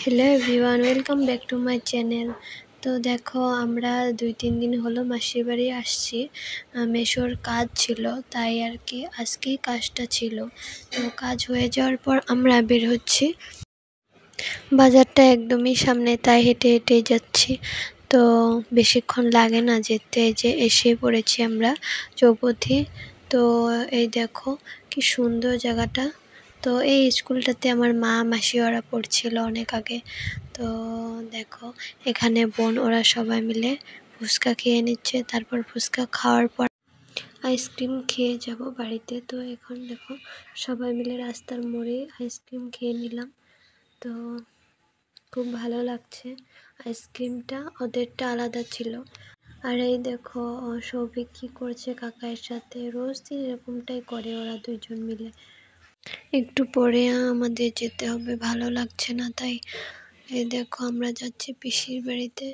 Hello everyone, welcome back to my channel. তো দেখো, আমরা 2-3 দিন হলো মাসির বাড়ি আসছি। মেসোর কাজ ছিল, তাই আর কি আজকেই কাজটা ছিল। তো কাজ হয়ে যাওয়ার পর আমরা বের হচ্ছি। বাজারটা একদমই সামনে, তাই হেঁটে হেঁটেই যাচ্ছি। তো বেশিক্ষণ লাগে না যেতে, যে এসে পড়েছি আমরা চৌপথি। তো এই দেখো কি সুন্দর জায়গাটা। তো এই স্কুলটাতে আমার মা মাসি ওরা পড়ছিল অনেক আগে। তো দেখো এখানে বোন ওরা সবাই মিলে ফুচকা খেয়ে নিচ্ছে। তারপর ফুচকা খাওয়ার পর আইসক্রিম খেয়ে যাব বাড়িতে। তো এখন দেখো সবাই মিলে রাস্তার মোড়ে আইসক্রিম খেয়ে নিলাম। তো খুব ভালো লাগছে। আইসক্রিমটা ওদেরটা আলাদা ছিল। আর এই দেখো সৌভিক কী করছে কাকার সাথে, রোজ দিন এরকমটাই করে ওরা দুইজন মিলে। একটু পরে আমাদের যেতে হবে, ভালো লাগছে না তাই। এই দেখো আমরা যাচ্ছি পিসির বাড়িতে,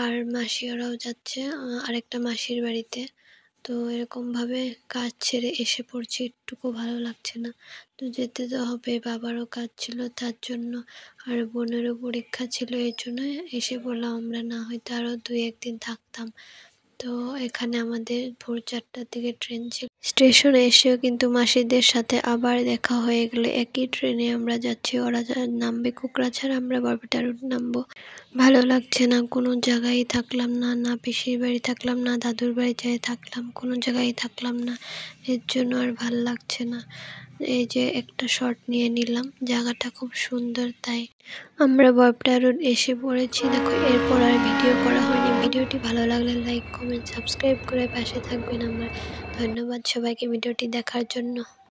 আর মাসি ওরাও যাচ্ছে আরেকটা মাসির বাড়িতে। তো এরকমভাবে কাজ ছেড়ে এসে পড়ছি, একটুকু ভালো লাগছে না। তো যেতে তো হবে, বাবারও কাজ ছিল তার জন্য, আর বোনেরও পরীক্ষা ছিল, এর জন্য এসে পড়লাম আমরা, না হয়তো আরও 2-1 দিন থাকতাম। তো এখানে আমাদের ভোর 4টার দিকে ট্রেন ছিল। স্টেশনে এসেও কিন্তু মাসিদের সাথে আবার দেখা হয়ে গেল। একই ট্রেনে আমরা যাচ্ছি, ওরা নামবে কোকড়াঝাড়, আমরা বরপেটা রুট নামবো। ভালো লাগছে না, কোনো জায়গায় থাকলাম না, না পিসির বাড়ি থাকলাম, না দাদুর বাড়ি যেয়ে থাকলাম, কোনো জায়গায় থাকলাম না। এর জন্য আর ভাল লাগছে না। এই যে একটা শট নিয়ে নিলাম, জায়গাটা খুব সুন্দর তাই। আমরা বরপেটা রোড এসে পড়েছি। দেখো এরপর আর ভিডিও করা হয়নি। ভিডিওটি ভালো লাগলে লাইক, কমেন্ট, সাবস্ক্রাইব করে পাশে থাকবেন আমার। ধন্যবাদ সবাইকে ভিডিওটি দেখার জন্য।